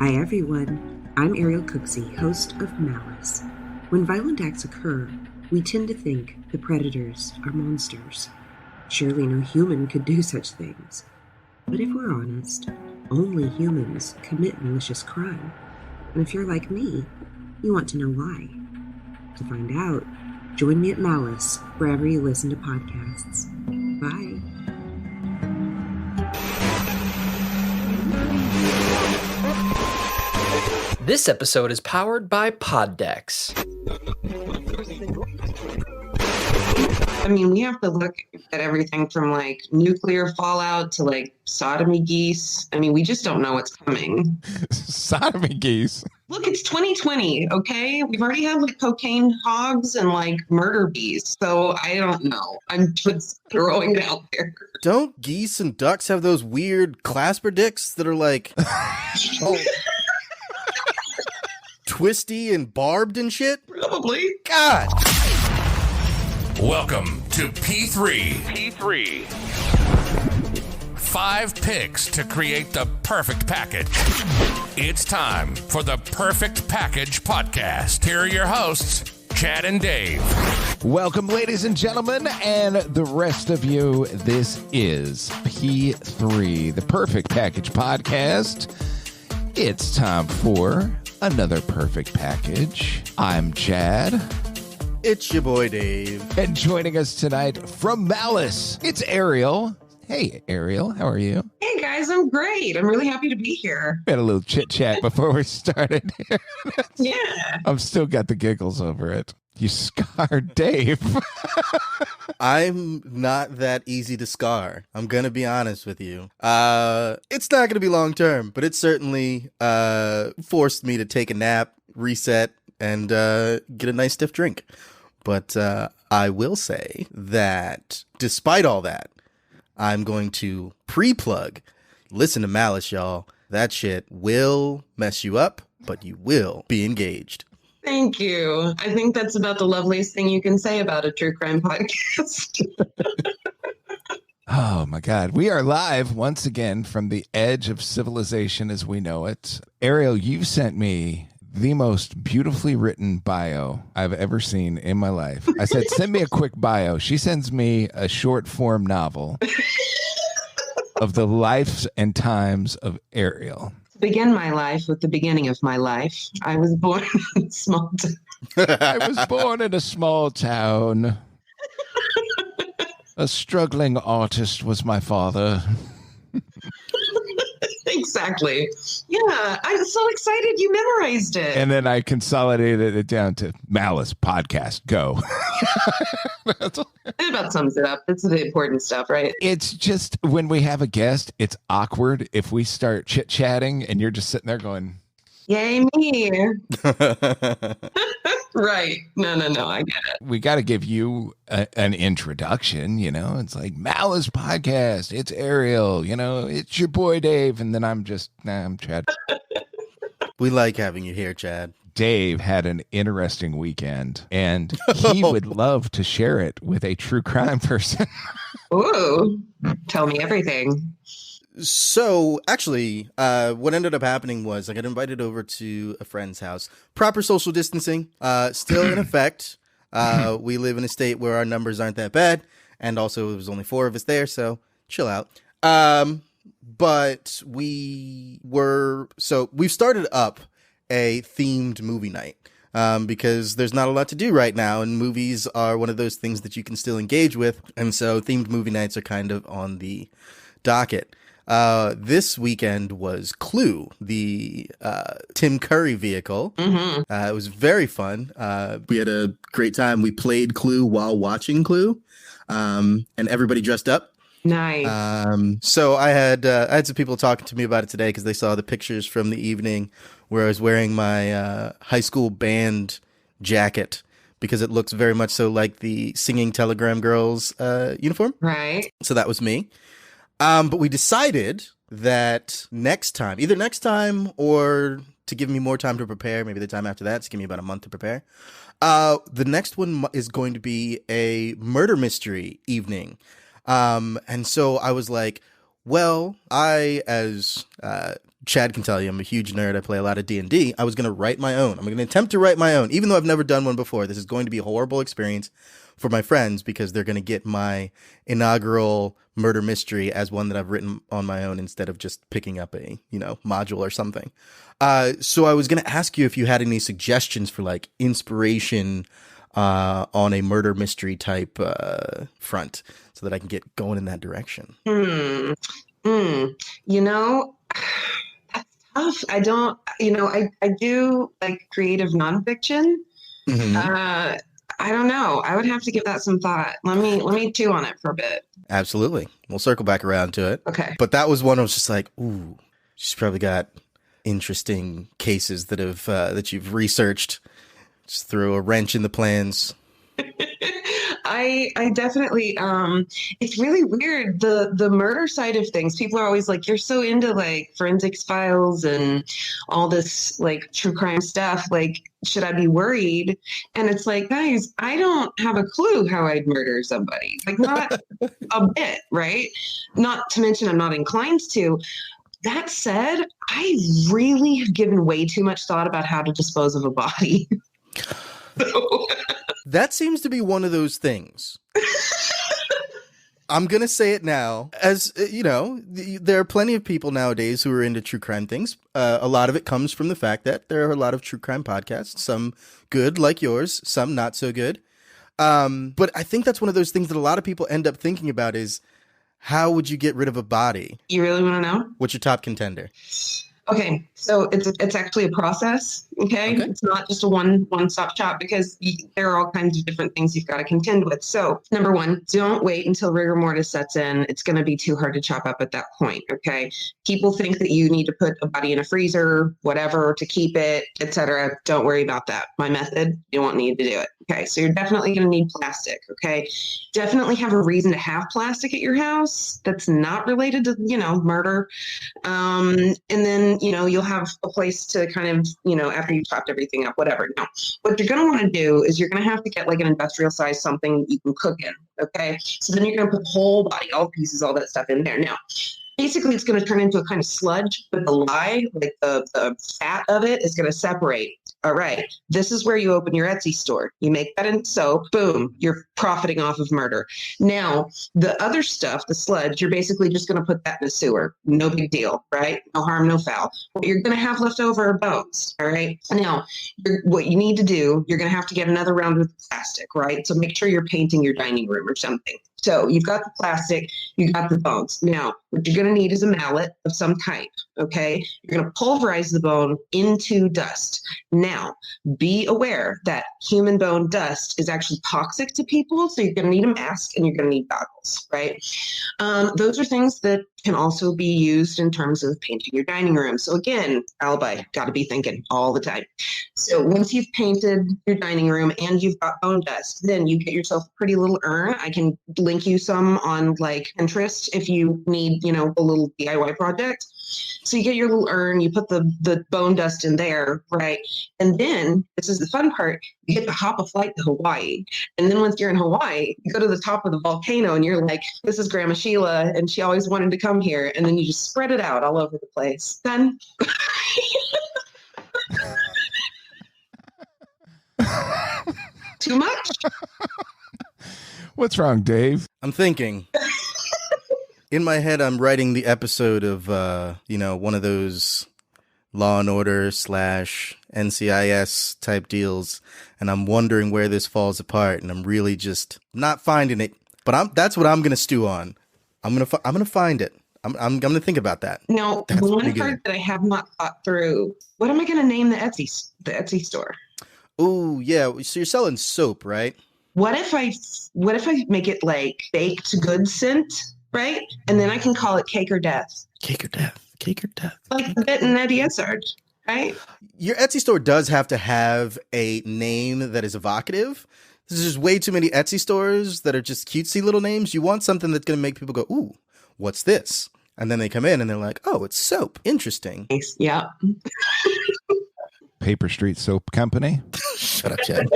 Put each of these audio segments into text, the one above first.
Hi everyone, I'm Ariel Cooksey, host of Malice. When violent acts occur, we tend to think the predators are monsters. Surely no human could do such things. But if we're honest, only humans commit malicious crime. And if you're like me, you want to know why. To find out, join me at Malice wherever you listen to podcasts. Bye. This episode is powered by Poddex. I mean, we have to look at everything from like nuclear fallout to like sodomy geese. I mean, we just don't know what's coming. Sodomy geese. Look, it's 2020, okay? We've already had like cocaine hogs and like murder bees. So I don't know. I'm just throwing it out there. Don't geese and ducks have those weird clasper dicks that are like twisty and barbed and shit? Probably. God. Welcome to P3. 5 picks to create the perfect package. It's time for the Perfect Package Podcast. Here are your hosts, Chad and Dave. Welcome, ladies and gentlemen, and the rest of you. This is P3, the Perfect Package Podcast. It's time for another perfect package. I'm Chad. It's your boy Dave. And joining us tonight from Malice, it's Ariel. Hey, Ariel, how are you? Hey, guys, I'm great. I'm really happy to be here. We had a little chit-chat before we started. Yeah. I've still got the giggles over it. You scarred Dave. I'm not that easy to scar. I'm going to be honest with you. It's not going to be long term, but it certainly forced me to take a nap, reset, and get a nice stiff drink. But I will say that despite all that, I'm going to pre-plug. Listen to Malice, y'all. That shit will mess you up, but you will be engaged. Thank you. I think that's about the loveliest thing you can say about a true crime podcast. Oh, my God. We are live once again from the edge of civilization as we know it. Ariel, you sent me the most beautifully written bio I've ever seen in my life. I said, send me a quick bio. She sends me a short form novel of the lives and times of Ariel. To begin my life with the beginning of my life, I was born in a small town. I was born in a small town. A struggling artist was my father. Exactly. Yeah, I'm so excited you memorized it. And then I consolidated it down to Malice Podcast. Go. It about sums it up. It's the important stuff, right? It's just when we have a guest, it's awkward if we start chit-chatting and you're just sitting there going, Yay, me. Right. No, I get it. we got to give you an introduction, you know? It's like Malice Podcast. It's Ariel, you know? It's your boy Dave. And then I'm Chad. We like having you here, Chad. Dave had an interesting weekend, and he would love to share it with a true crime person. Ooh, tell me everything. So, actually, what ended up happening was I got invited over to a friend's house. Proper social distancing, still in effect. We live in a state where our numbers aren't that bad, and also it was only 4 of us there, so chill out. But we've started up a themed movie night because there's not a lot to do right now, and movies are one of those things that you can still engage with, and so themed movie nights are kind of on the docket. This weekend was Clue, the Tim Curry vehicle. Mm-hmm. It was very fun. We had a great time. We played Clue while watching Clue, and everybody dressed up. Nice. So I had some people talking to me about it today because they saw the pictures from the evening where I was wearing my high school band jacket because it looks very much so like the Singing Telegram Girls uniform. Right. So that was me. But we decided that either next time or to give me more time to prepare, maybe the time after that, to give me about a month to prepare, the next one is going to be a murder mystery evening. And so I was like, well, I, as Chad can tell you, I'm a huge nerd. I play a lot of D&D. I was going to write my own. I'm going to attempt to write my own, even though I've never done one before. This is going to be a horrible experience for my friends because they're going to get my inaugural murder mystery as one that I've written on my own instead of just picking up a, module or something. So I was going to ask you if you had any suggestions for like inspiration on a murder mystery type front so that I can get going in that direction. That's tough. I don't, I do like creative nonfiction. Mm-hmm. I don't know. I would have to give that some thought. Let me chew on it for a bit. Absolutely. We'll circle back around to it. Okay. But that was one I was just like, ooh, she's probably got interesting cases that have that you've researched. Just throw a wrench in the plans. I definitely it's really weird, the murder side of things. People are always like, you're so into like forensics files and all this like true crime stuff, like should I be worried? And it's like, guys, I don't have a clue how I'd murder somebody, like not a bit, right? Not to mention I'm not inclined to. That said, I really have given way too much thought about how to dispose of a body. That seems to be one of those things. I'm going to say it now. As there are plenty of people nowadays who are into true crime things. A lot of it comes from the fact that there are a lot of true crime podcasts, some good like yours, some not so good. But I think that's one of those things that a lot of people end up thinking about is, how would you get rid of a body? You really want to know? What's your top contender? Okay, so it's actually a process. Okay, it's not just a one-stop shop because there are all kinds of different things you've got to contend with. So number one, don't wait until rigor mortis sets in. It's going to be too hard to chop up at that point. Okay, people think that you need to put a body in a freezer, whatever, to keep it, etc. Don't worry about that. My method, you won't need to do it. Okay, so you're definitely going to need plastic. Okay, definitely have a reason to have plastic at your house that's not related to murder, and then you'll have a place to kind of after you chopped everything up, whatever. Now, what you're going to want to do is you're going to have to get like an industrial size something you can cook in. Okay, so then you're going to put the whole body, all pieces, all that stuff in there. Now, basically, it's going to turn into a kind of sludge, but the lye, like the fat of it, is going to separate. All right, this is where you open your Etsy store. You make that in soap, boom, you're profiting off of murder. Now, the other stuff, the sludge, you're basically just going to put that in a sewer. No big deal, right? No harm, no foul. What you're going to have left over are bones, all right? Now, what you need to do, you're going to have to get another round with plastic, right? So make sure you're painting your dining room or something. So you've got the plastic, you got the bones. Now, what you're going to need is a mallet of some type, okay? You're going to pulverize the bone into dust. Now, be aware that human bone dust is actually toxic to people, so you're going to need a mask and you're going to need goggles, right? Those are things that can also be used in terms of painting your dining room. So again, alibi, got to be thinking all the time. So once you've painted your dining room and you've got bone dust, then you get yourself a pretty little urn. I can link you some on like Pinterest if you need, a little DIY project. So you get your little urn, you put the bone dust in there, right? And then, this is the fun part, you get to hop a flight to Hawaii. And then once you're in Hawaii, you go to the top of the volcano and you're like, this is Grandma Sheila, and she always wanted to come here. And then you just spread it out all over the place. Done. Too much? What's wrong, Dave? I'm thinking. In my head, I'm writing the episode of, one of those Law and Order / NCIS type deals, and I'm wondering where this falls apart, and I'm really just not finding it. But that's what I'm gonna stew on. I'm gonna find it. I'm gonna think about that. Now, the one part that I have not thought through. What am I gonna name the Etsy store? Oh yeah, so you're selling soap, right? What if I make it like baked goods scent? Right? And then I can call it Cake or Death. Cake or Death. Cake or Death. Like Bit and Eddie Izzard, right? Your Etsy store does have to have a name that is evocative. There's just way too many Etsy stores that are just cutesy little names. You want something that's going to make people go, ooh, what's this? And then they come in and they're like, oh, it's soap. Interesting. Yeah. Paper Street Soap Company. Shut up, Chad.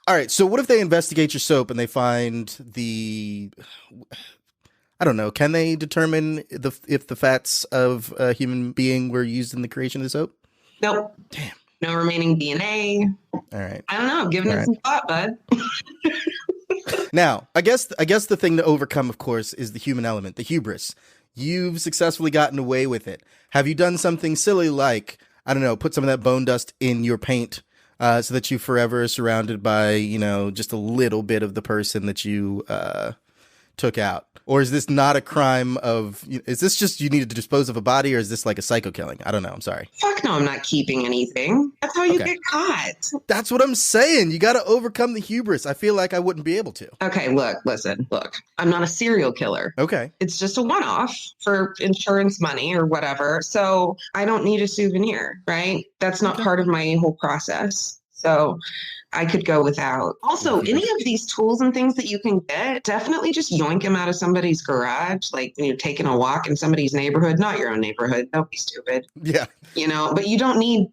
All right. So what if they investigate your soap and they find I don't know. Can they determine if the fats of a human being were used in the creation of the soap? Nope. Damn. No remaining DNA. All right. I don't know. I'm giving it some thought, bud. Now, I guess the thing to overcome, of course, is the human element, the hubris. You've successfully gotten away with it. Have you done something silly like, I don't know, put some of that bone dust in your paint so that you forever are surrounded by, just a little bit of the person that you took out? Or is this not a crime is this just you needed to dispose of a body, or is this like a psycho killing? I don't know. I'm sorry. Fuck no, I'm not keeping anything. That's how you get caught. That's what I'm saying. You got to overcome the hubris. I feel like I wouldn't be able to. Okay, look. I'm not a serial killer. Okay. It's just a one-off for insurance money or whatever. So I don't need a souvenir, right? That's not part of my whole process. So I could go without. Also, any of these tools and things that you can get, definitely just yoink them out of somebody's garage, like when you're taking a walk in somebody's neighborhood, not your own neighborhood. Don't be stupid. Yeah. But you don't need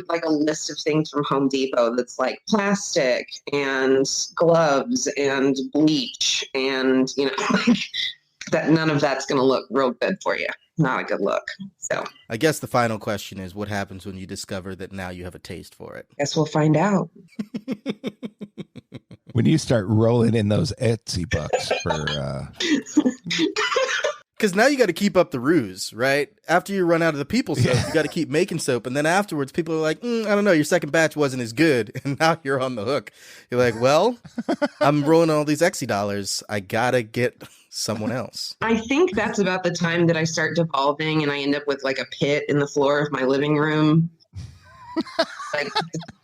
like a list of things from Home Depot that's like plastic and gloves and bleach and, like that. None of that's going to look real good for you. Not a good look. So I guess the final question is, what happens when you discover that now you have a taste for it? Guess we'll find out. When you start rolling in those Etsy bucks for because now you got to keep up the ruse, right? After you run out of the people soap, you got to keep making soap, and then afterwards people are like, I don't know, your second batch wasn't as good, and now you're on the hook. You're like, well, I'm rolling all these Etsy dollars, I gotta get someone else. I think that's about the time that I start devolving and I end up with like a pit in the floor of my living room. Like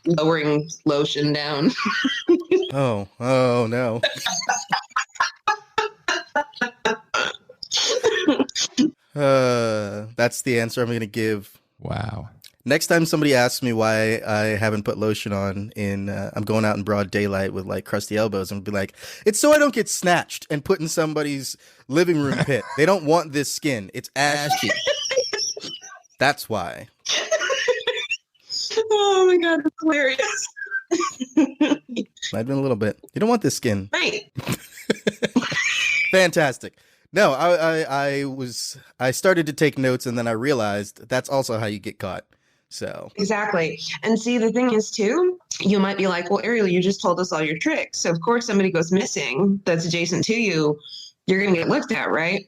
lowering lotion down. Oh no. That's the answer I'm going to give. Wow. Next time somebody asks me why I haven't put lotion on I'm going out in broad daylight with like crusty elbows, and be like, it's so I don't get snatched and put in somebody's living room pit. They don't want this skin. It's ashy. That's why. Oh my God, that's hilarious. Might have been a little bit. You don't want this skin. Right. Fantastic. No, I started to take notes, and then I realized that's also how you get caught. So exactly. And see, the thing is too, you might be like, well, Ariel, you just told us all your tricks. So of course somebody goes missing that's adjacent to you, you're going to get looked at, right?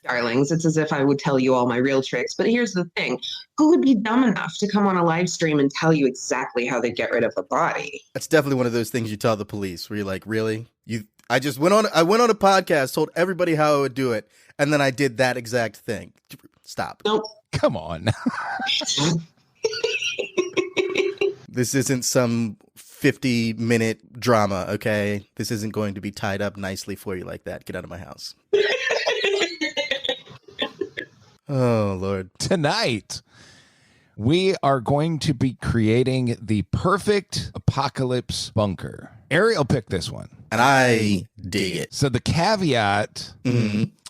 Darlings, it's as if I would tell you all my real tricks. But here's the thing. Who would be dumb enough to come on a live stream and tell you exactly how they get rid of a body? That's definitely one of those things you tell the police where you're like, really? I went on a podcast, told everybody how I would do it, and then I did that exact thing. Stop. Nope. Come on. This isn't some 50-minute drama, okay? This isn't going to be tied up nicely for you like that. Get out of my house. Oh, Lord. Tonight, we are going to be creating the perfect apocalypse bunker. Ariel picked this one. And I dig it. So the caveat,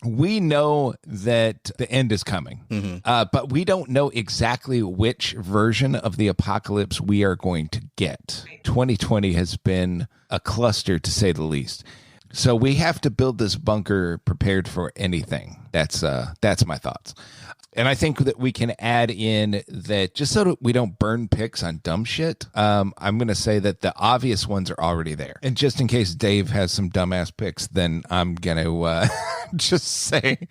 we know that the end is coming, but we don't know exactly which version of the apocalypse we are going to get. 2020 has been a cluster, to say the least. So we have to build this bunker prepared for anything. That's my thoughts. And I think that we can add in that just so that we don't burn picks on dumb shit. I'm going to say that the obvious ones are already there. And just in case Dave has some dumbass picks, then I'm going to just say,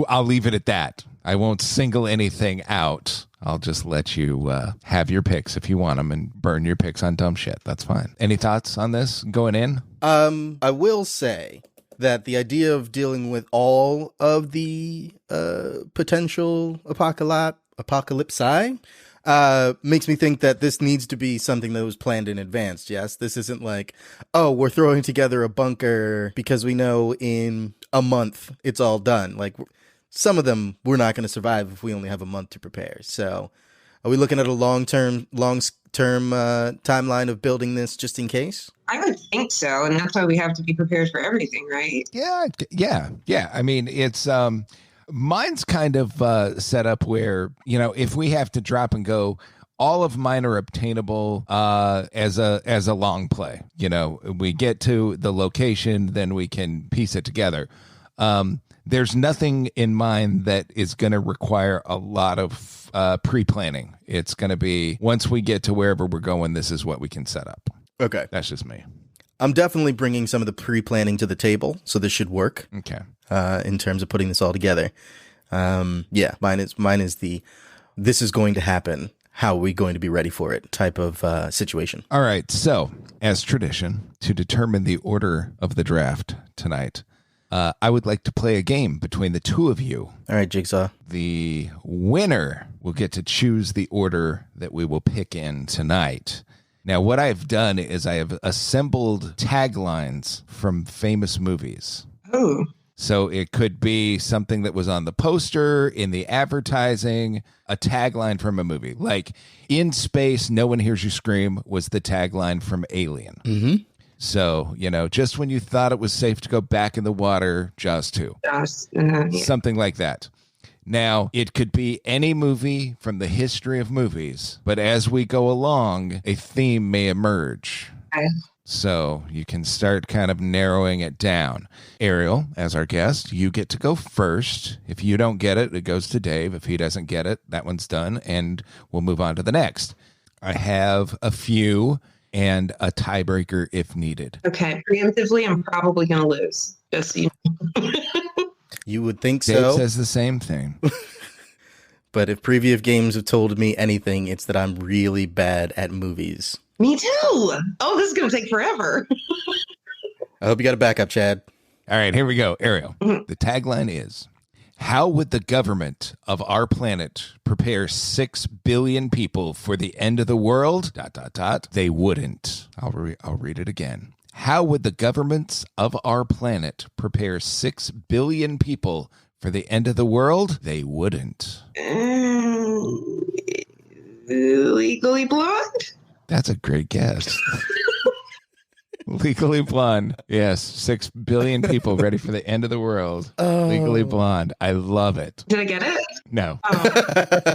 I'll leave it at that. I won't single anything out. I'll just let you have your picks if you want them and burn your picks on dumb shit. That's fine. Any thoughts on this going in? I will say that the idea of dealing with all of the potential apocalypse makes me think that this needs to be something that was planned in advance. Yes, this isn't like, oh, we're throwing together a bunker because we know in a month it's all done. Like some of them we're not going to survive if we only have a month to prepare. So are we looking at a long-term timeline of building this just in case? I would think so, and that's why we have to be prepared for everything, right? Yeah. I mean, it's mine's kind of set up where, if we have to drop and go, all of mine are obtainable as a long play. We get to the location, then we can piece it together. There's nothing in mind that is going to require a lot of pre-planning. It's going to be, once we get to wherever we're going, this is what we can set up. Okay. That's just me. I'm definitely bringing some of the pre-planning to the table, so this should work. Okay. In terms of putting this all together. Yeah, mine is the, this is going to happen. How are we going to be ready for it type of situation? All right. So, as tradition, to determine the order of the draft tonight, I would like to play a game between the two of you. All right, Jigsaw. The winner will get to choose the order that we will pick in tonight. Now, what I've done is I have assembled taglines from famous movies. Oh. So it could be something that was on the poster, in the advertising, a tagline from a movie. Like, "In space, no one hears you scream" was the tagline from Alien. Mm-hmm. So, just when you thought it was safe to go back in the water, Jaws 2. Yeah. Something like that. Now, it could be any movie from the history of movies, but as we go along, a theme may emerge. Okay. So you can start kind of narrowing it down. Ariel, as our guest, you get to go first. If you don't get it, it goes to Dave. If he doesn't get it, that one's done, and we'll move on to the next. I have a few and a tiebreaker if needed. Okay. Preemptively, I'm probably going to lose. Just so you know. You would think Dave so. says the same thing. But if previous games have told me anything, it's that I'm really bad at movies. Me too. Oh, this is going to take forever. I hope you got a backup, Chad. All right, here we go. Ariel, the tagline is, "How would the government of our planet prepare 6 billion people for the end of the world? ... They wouldn't." I'll read it again. How would the governments of our planet prepare 6 billion people for the end of the world? They wouldn't. Legally Blonde? That's a great guess. Legally Blonde. Yes, 6 billion people ready for the end of the world. Oh. Legally Blonde. I love it. Did I get it? No. Oh.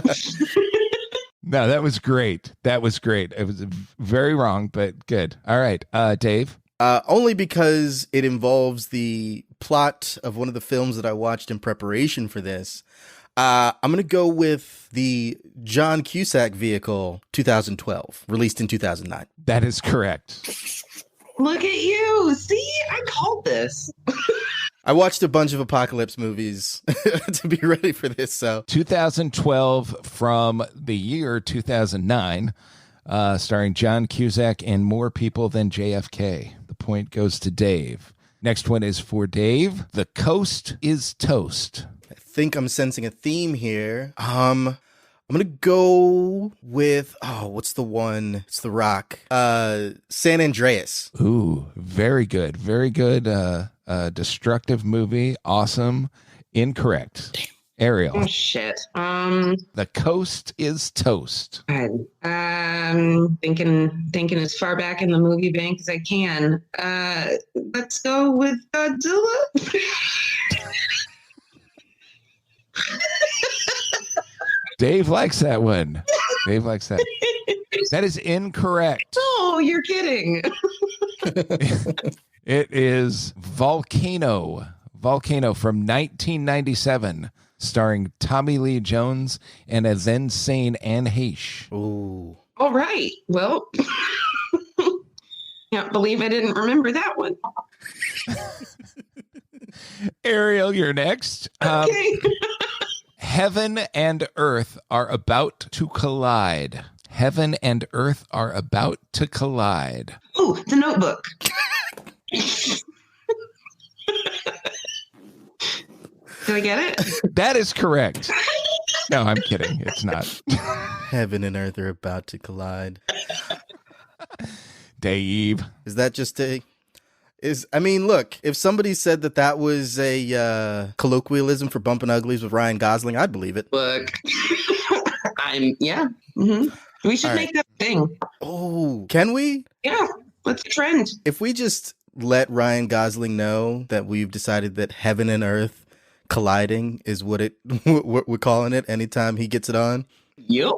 No, that was great. That was great. It was very wrong, but good. All right, Dave. Only because it involves the plot of one of the films that I watched in preparation for this. I'm going to go with the John Cusack vehicle, 2012, released in 2009. That is correct. Look at you. See, I called this. I watched a bunch of apocalypse movies to be ready for this. So 2012 from the year 2009, starring John Cusack and more people than JFK. The point goes to Dave. Next one is for Dave. The Coast is Toast. I think I'm sensing a theme here. I'm gonna go with what's the one? It's The Rock. San Andreas. Ooh, very good. Very good. Destructive movie. Awesome. Incorrect. Damn. Ariel. Oh, shit. The Coast is Toast. I'm thinking as far back in the movie bank as I can. Let's go with Godzilla. Dave likes that one. Dave likes that. That is incorrect. Oh, you're kidding. It is Volcano. Volcano from 1997, starring Tommy Lee Jones and a then sane Anne Heche. Ooh. All right. Well, can't believe I didn't remember that one. Ariel, you're next. Okay. Heaven and earth are about to collide. Heaven and earth are about to collide. Ooh, The Notebook. Did I get it? That is correct. No, I'm kidding. It's not. Heaven and earth are about to collide. Dave. Is that just look, if somebody said that was a colloquialism for bumping uglies with Ryan Gosling, I'd believe it. Look, yeah. Mm-hmm. We should make that a thing. Oh, can we? Yeah, let's trend. If we just let Ryan Gosling know that we've decided that heaven and earth colliding is what we're calling it anytime he gets it on. Yep.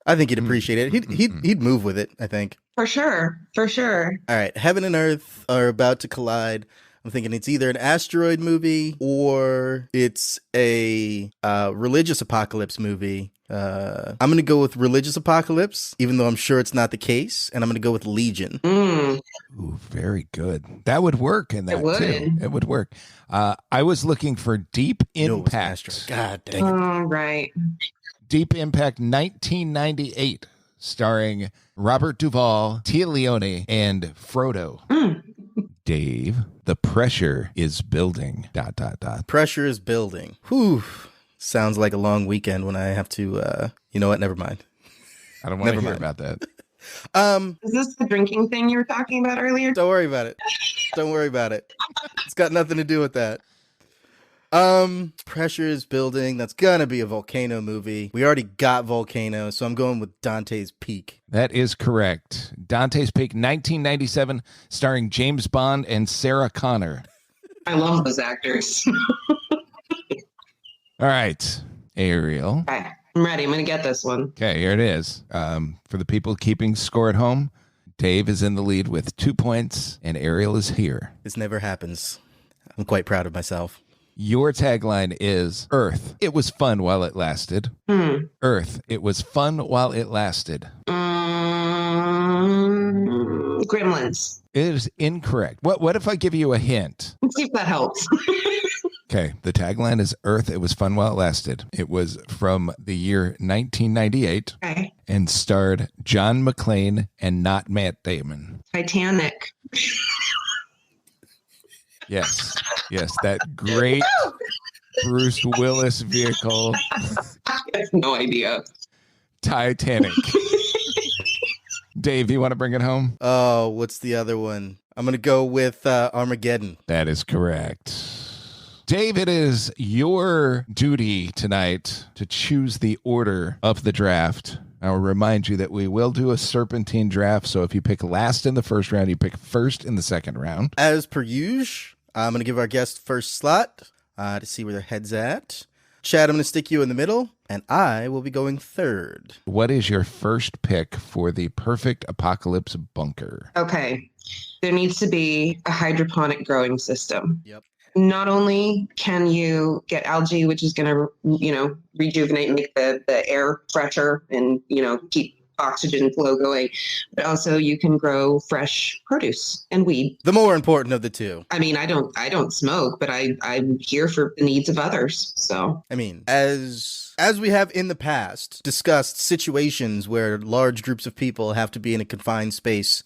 I think he'd appreciate it. He'd move with it, I think. For sure. All right, heaven and earth are about to collide. I'm thinking it's either an asteroid movie or it's a religious apocalypse movie. I'm going to go with religious apocalypse, even though I'm sure it's not the case. And I'm going to go with Legion. Ooh, very good. That would work in that too. It would work. I was looking for Deep Impact. God dang it. Oh, right. Deep Impact 1998, starring Robert Duvall, Tia Leone, and Frodo. Dave, the pressure is building. ... Pressure is building. Whew. Sounds like a long weekend when I have to, you know what? Never mind. I don't want to hear about that. Is this the drinking thing you were talking about earlier? Don't worry about it. Don't worry about it. It's got nothing to do with that. Pressure is building. That's gonna be a volcano movie. We already got Volcano, so I'm going with Dante's Peak. That is correct. Dante's Peak 1997, starring James Bond and Sarah Connor. I love those actors. All right, Ariel. Okay, I'm ready. I'm going to get this one. Okay, here it is. For the people keeping score at home, Dave is in the lead with 2 points, and Ariel is here. This never happens. I'm quite proud of myself. Your tagline is Earth, it was fun while it lasted. Earth, it was fun while it lasted. Gremlins. It is incorrect. What if I give you a hint? Let's see if that helps. Okay, the tagline is Earth, it was fun while it lasted. It was from the year 1998 Okay. and starred John McClane and not Matt Damon. Titanic. Yes, that great Bruce Willis vehicle. I have no idea. Titanic. Dave, you want to bring it home? Oh, what's the other one? I'm going to go with Armageddon. That is correct. Dave, it is your duty tonight to choose the order of the draft. I'll remind you that we will do a serpentine draft, so if you pick last in the first round, you pick first in the second round. As per usual, I'm going to give our guest first slot to see where their head's at. Chad, I'm going to stick you in the middle, and I will be going third. What is your first pick for the perfect apocalypse bunker? Okay. There needs to be a hydroponic growing system. Yep. Not only can you get algae, which is going to, rejuvenate, make the air fresher and, keep oxygen flow going, but also you can grow fresh produce and weed. The more important of the two. I mean, I don't smoke, but I'm here for the needs of others. So, I mean, as we have in the past discussed situations where large groups of people have to be in a confined space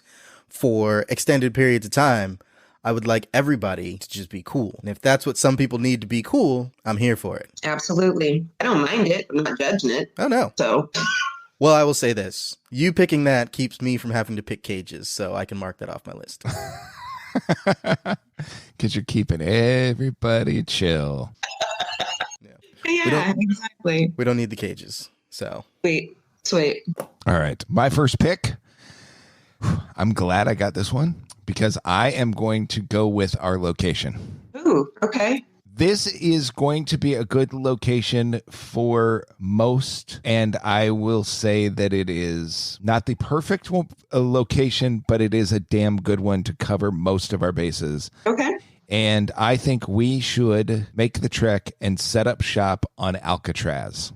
for extended periods of time, I would like everybody to just be cool. And if that's what some people need to be cool, I'm here for it. absolutely. I don't mind it. I'm not judging it. Oh, no. So, Well, I will say this. You picking that keeps me from having to pick cages, so I can mark that off my list. Because you're keeping everybody chill. yeah, exactly. We don't need the cages, so. Sweet. All right. My first pick. I'm glad I got this one because I am going to go with our location. Ooh, okay. This is going to be a good location for most, and I will say that it is not the perfect location, but it is a damn good one to cover most of our bases. Okay. And I think we should make the trek and set up shop on Alcatraz.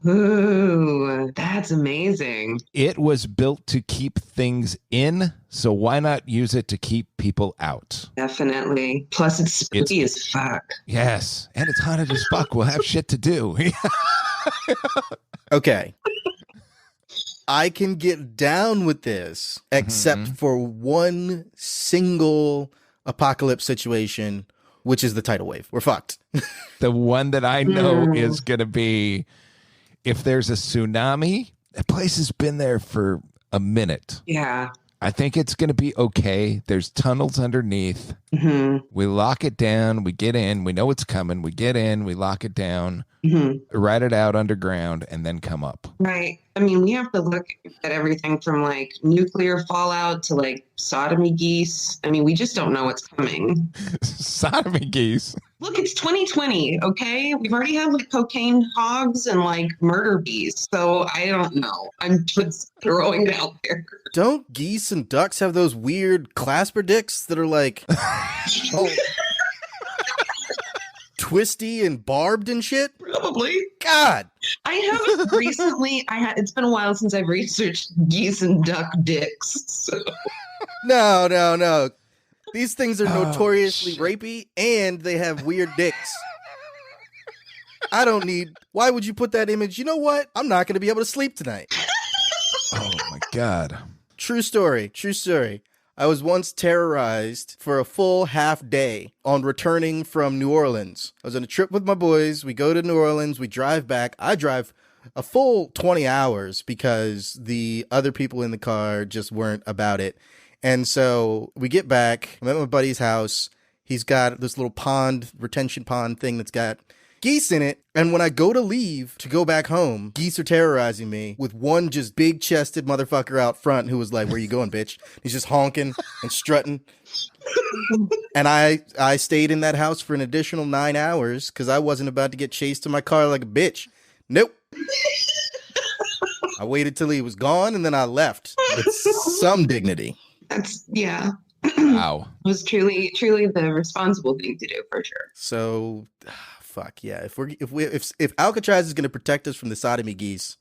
Ooh, that's amazing. It was built to keep things in, so why not use it to keep people out? Definitely. Plus, it's spooky as fuck. Yes, and it's haunted as fuck. We'll have shit to do. Okay. I can get down with this, except for one single apocalypse situation, which is the tidal wave. We're fucked. The one that I know is going to be, if there's a tsunami, that place has been there for a minute. Yeah. I think it's going to be okay. There's tunnels underneath. Mm-hmm. We lock it down. We get in. We know it's coming. We get in. We lock it down. Mm-hmm. Ride it out underground and then come up. Right. I mean, we have to look at everything from like nuclear fallout to like sodomy geese. I mean, we just don't know what's coming. Sodomy geese. Look, it's 2020, okay? We've already had like cocaine hogs and like murder bees. So I don't know. I'm just throwing it out there. Don't geese and ducks have those weird clasper dicks that are like Oh. Twisty and barbed and shit? Probably. God. I haven't recently. It's been a while since I've researched geese and duck dicks. So. No. These things are notoriously shit. rapey, and they have weird dicks. I don't need. Why would you put that image? You know what? I'm not going to be able to sleep tonight. Oh my God. True story. I was once terrorized for a full half day on returning from New Orleans. I was on a trip with my boys. We go to New Orleans. We drive back. I drive a full 20 hours because the other people in the car just weren't about it. And so we get back. I'm at my buddy's house. He's got this little retention pond thing that's got geese in it. And when I go to leave to go back home, geese are terrorizing me with one just big chested motherfucker out front who was like, "Where you going, bitch?" He's just honking and strutting. And I stayed in that house for an additional 9 hours because I wasn't about to get chased to my car like a bitch. Nope. I waited till he was gone and then I left with some dignity. Yeah. Wow. It was truly the responsible thing to do for sure. So, fuck yeah. If Alcatraz is going to protect us from the sodomy geese,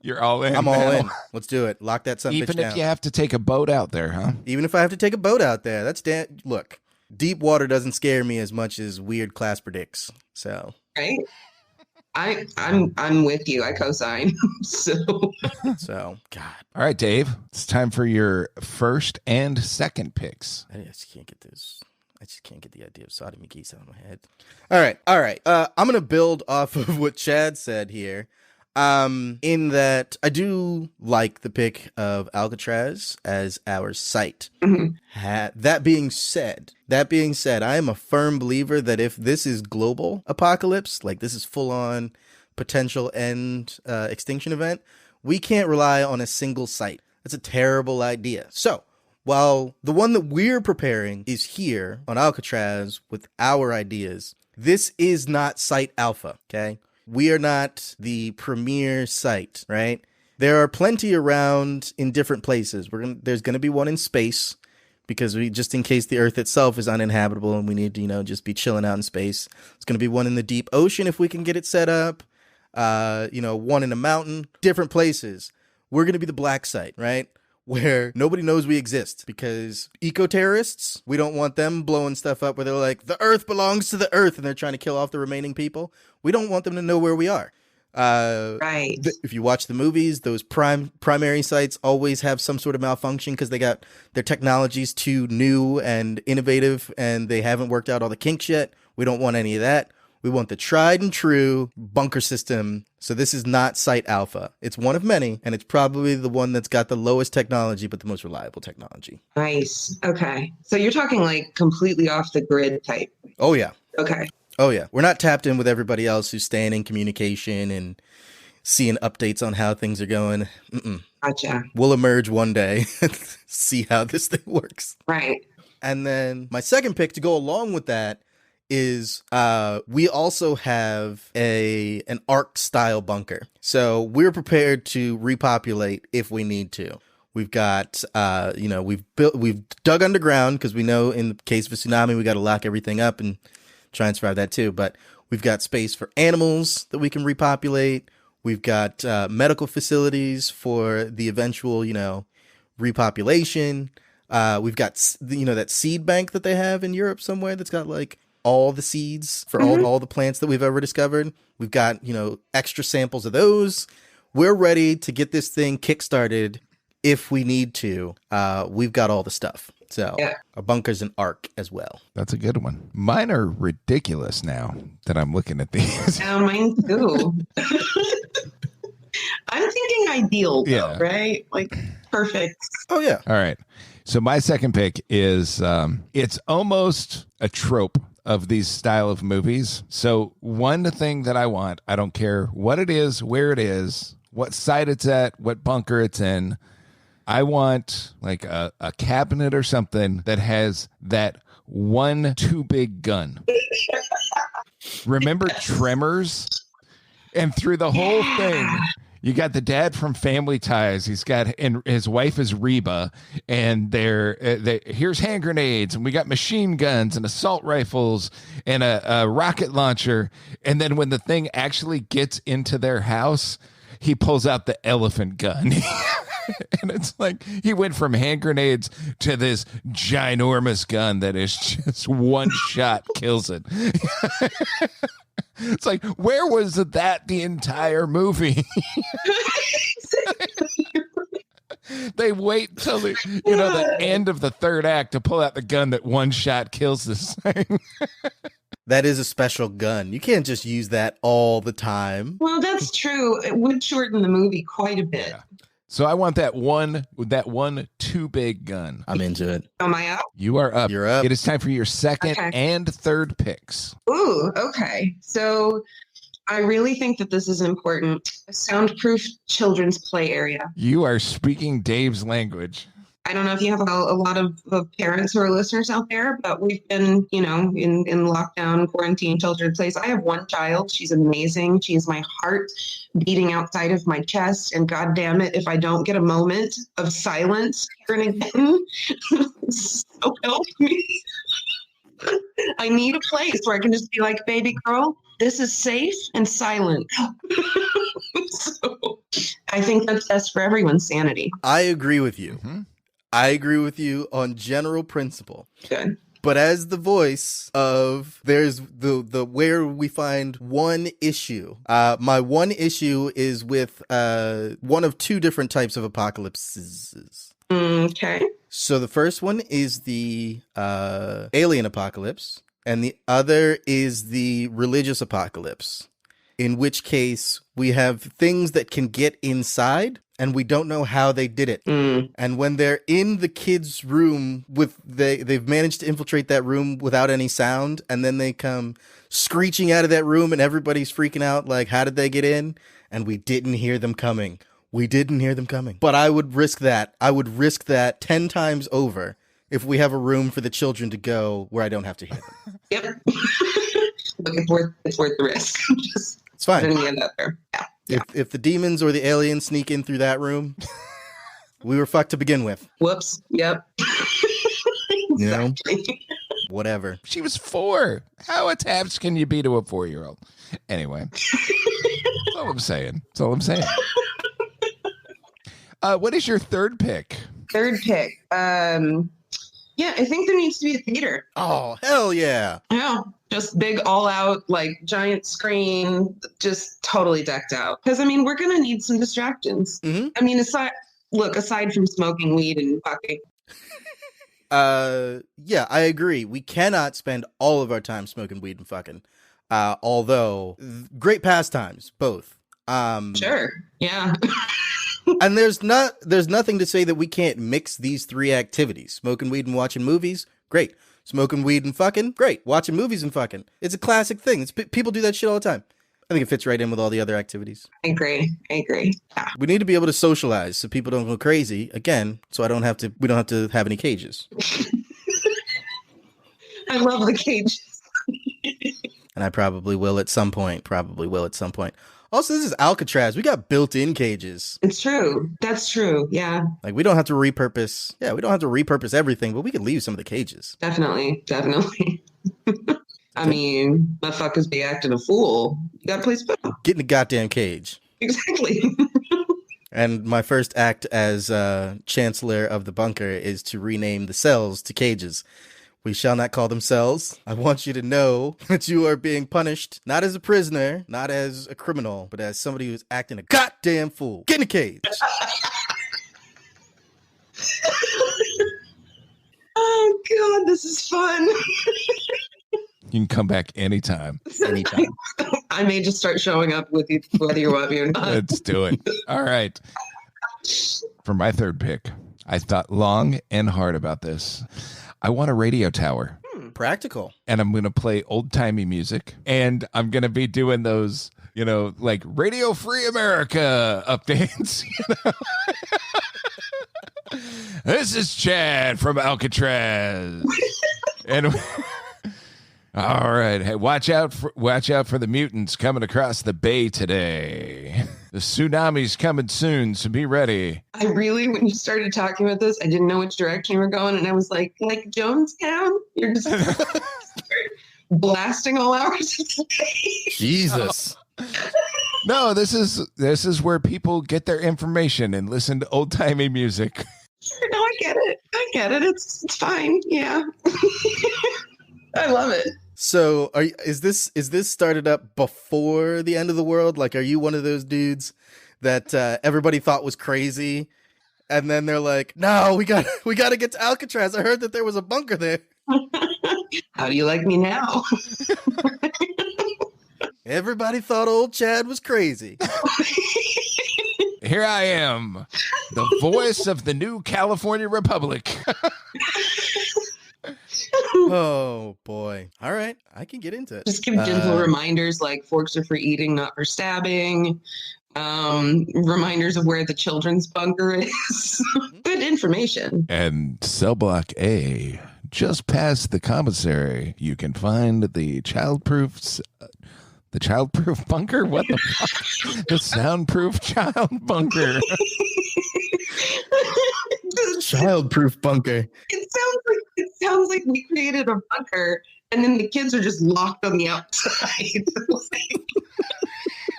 You're all in. I'm all now. in. Let's do it. Lock that son of a bitch Even down. if you have to take a boat out there, huh? Even if I have to take a boat out there, look. Deep water doesn't scare me as much as weird Clasper dicks. So, Right? I'm with you. I co-sign. So God, All right, Dave. It's time for your first and second picks. I just can't get this. I just can't get the idea of sodomy geese out of my head. All right. I'm gonna build off of what Chad said here. In that I do like the pick of Alcatraz as our site. mhm. That being said, I am a firm believer that if this is global apocalypse, like this is full on potential end extinction event, we can't rely on a single site. That's a terrible idea. So while the one that we're preparing is here on Alcatraz with our ideas, this is not site alpha, okay? We are not the premier site, right? There are plenty around in different places. There's going to be one in space because just in case the Earth itself is uninhabitable and we need to, just be chilling out in space. There's going to be one in the deep ocean if we can get it set up. One in a mountain, different places. We're going to be the black site, right? Where nobody knows we exist because eco-terrorists, we don't want them blowing stuff up where they're like, the Earth belongs to the Earth and they're trying to kill off the remaining people. We don't want them to know where we are. Right. If you watch the movies, those primary sites always have some sort of malfunction because they got their technologies too new and innovative and they haven't worked out all the kinks yet. We don't want any of that. We want the tried and true bunker system. So this is not Site Alpha. It's one of many, and it's probably the one that's got the lowest technology, but the most reliable technology. Nice. Okay. So you're talking like completely off the grid type. Oh, yeah. Okay. Oh, yeah. We're not tapped in with everybody else who's staying in communication and seeing updates on how things are going. Mm-mm. Gotcha. We'll emerge one day and see how this thing works. Right. And then my second pick to go along with that is we also have an Ark style bunker. So we're prepared to repopulate if we need to. We've got we've dug underground because we know in the case of a tsunami we got to lock everything up and try and survive that too. But we've got space for animals that we can repopulate. We've got medical facilities for the eventual repopulation. We've got that seed bank that they have in Europe somewhere that's got like all the seeds for all the plants that we've ever discovered. We've got, extra samples of those. We're ready to get this thing kickstarted if we need to. We've got all the stuff. So our bunker's an Ark as well. That's a good one. Mine are ridiculous now that I'm looking at these. Yeah, mine too. I'm thinking ideal though, right? Like perfect. Oh, yeah. All right. So my second pick is it's almost a trope of these style of movies. So one thing that I want, I don't care what it is, where it is, what site it's at, what bunker it's in. I want like a cabinet or something that has that one too big gun. Remember Tremors? And through the whole thing, You got the dad from Family Ties. And his wife is Reba, and here's hand grenades, and we got machine guns and assault rifles and a rocket launcher. And then when the thing actually gets into their house, he pulls out the elephant gun. And it's like he went from hand grenades to this ginormous gun that is just one shot kills it. It's like, where was that the entire movie? They wait till the end of the third act to pull out the gun that one shot kills this thing. That is a special gun. You can't just use that all the time. Well, that's true. It would shorten the movie quite a bit. Yeah. So I want that one too big gun. I'm into it. Am I up? You are up. You're up. It is time for your second and third picks. Ooh, okay. So I really think that this is important. A soundproof children's play area. You are speaking Dave's language. I don't know if you have a lot of parents who are listeners out there, but we've been, in lockdown, quarantine, sheltered place. I have one child. She's amazing. She is my heart beating outside of my chest. And God damn it, if I don't get a moment of silence here and again, so help me. I need a place where I can just be like, baby girl, this is safe and silent. So I think that's best for everyone's sanity. I agree with you. Mm-hmm. I agree with you on general principle. Good. But as the voice of there's the where we find one issue. My one issue is with one of two different types of apocalypses. Okay. So the first one is the alien apocalypse, and the other is the religious apocalypse, in which case we have things that can get inside and we don't know how they did it. And when they're in the kids' room they've managed to infiltrate that room without any sound, and then they come screeching out of that room and everybody's freaking out like, how did they get in? And we didn't hear them coming. But I would risk that. I would risk that 10 times over if we have a room for the children to go where I don't have to hear them. Yep. Look, it's worth the risk. Just It's fine. putting the end out there. Yeah. If the demons or the aliens sneak in through that room, we were fucked to begin with. Whoops. Yep. Exactly. Whatever. She was 4. How attached can you be to a 4-year-old? Anyway, that's all I'm saying. What is your third pick? Third pick. Yeah, I think there needs to be a theater. Oh, hell yeah. Yeah, just big all out, like giant screen, just totally decked out. Because, we're going to need some distractions. Mm-hmm. Aside from smoking weed and fucking. Yeah, I agree. We cannot spend all of our time smoking weed and fucking. Although, great pastimes, both. Sure, yeah. And there's nothing to say that we can't mix these three activities. Smoking weed and watching movies, great. Smoking weed and fucking, great. Watching movies and fucking. It's a classic thing. People do that shit all the time. I think it fits right in with all the other activities. I agree. Yeah. We need to be able to socialize so people don't go crazy again. So we don't have to have any cages. I love the cages. And I probably will at some point. Also, this is Alcatraz. We got built-in cages. It's true. That's true. Yeah. Like, we don't have to repurpose. Yeah, we don't have to repurpose everything, but we could leave some of the cages. Definitely. Motherfuckers be acting a fool. You got a place to put them. Get in the goddamn cage. Exactly. And my first act as Chancellor of the bunker is to rename the cells to cages. We shall not call them cells. I want you to know that you are being punished, not as a prisoner, not as a criminal, but as somebody who's acting a goddamn fool. Get in a cage. Oh, God, this is fun. You can come back anytime. I may just start showing up with you, whether you want me or not. Let's do it. All right. For my third pick, I thought long and hard about this. I want a radio tower. Practical. And I'm going to play old-timey music. And I'm going to be doing those, like Radio Free America updates. This is Chad from Alcatraz. And all right. Hey, watch out for the mutants coming across the bay today. The tsunami's coming soon, so be ready. I really, when you started talking about this, I didn't know which direction you were going. And I was like Jonestown? You're just blasting all hours of the day. Jesus. No, this is where people get their information and listen to old-timey music. No, I get it. It's fine. Yeah. I love it. So is this started up before the end of the world? Like, are you one of those dudes that everybody thought was crazy? And then they're like, no, we got to get to Alcatraz. I heard that there was a bunker there. How do you like me now? Everybody thought old Chad was crazy. Here I am, the voice of the new California Republic. Oh boy. All right. I can get into it. Just give gentle reminders like forks are for eating, not for stabbing. Reminders of where the children's bunker is. Good information. And cell block A, just past the commissary, you can find the childproof bunker? What the fuck? The soundproof child bunker. Childproof bunker. It sounds like we created a bunker and then the kids are just locked on the outside.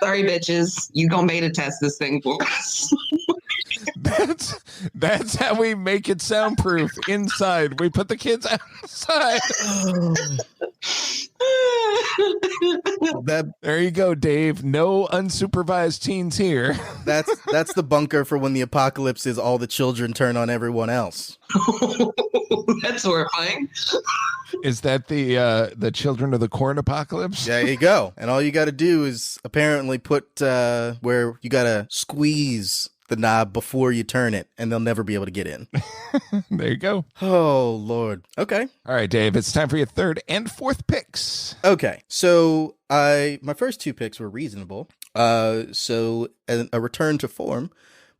Sorry, bitches. You gonna beta test this thing for us. That's how we make it soundproof inside. We put the kids outside. There you go, Dave. No unsupervised teens here. That's the bunker for when the apocalypse is all the children turn on everyone else. That's horrifying. Is that the children of the corn apocalypse? There you go. And all you got to do is apparently put where you got to squeeze the knob before you turn it, and they'll never be able to get in. There you go. Oh, Lord. Okay. All right, Dave, it's time for your third and fourth picks. Okay. So my first two picks were reasonable. So a return to form.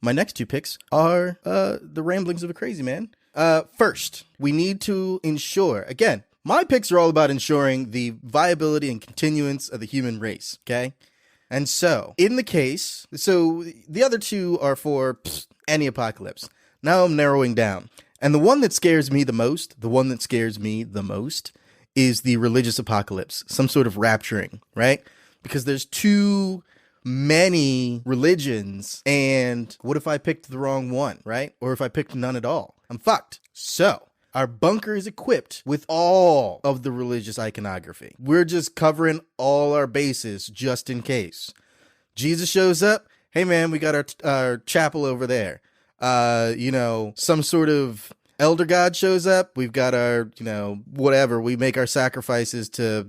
My next two picks are the ramblings of a crazy man. First, we need to ensure, again, my picks are all about ensuring the viability and continuance of the human race, okay? And so, in the case, so the other two are for any apocalypse. Now I'm narrowing down. And the one that scares me the most is the religious apocalypse, some sort of rapturing, right? Because there's too many religions, and what if I picked the wrong one, right? Or if I picked none at all? I'm fucked. So, our bunker is equipped with all of the religious iconography. We're just covering all our bases just in case. Jesus shows up. Hey man, we got our chapel over there. Some sort of elder god shows up. We've got our, whatever. We make our sacrifices to,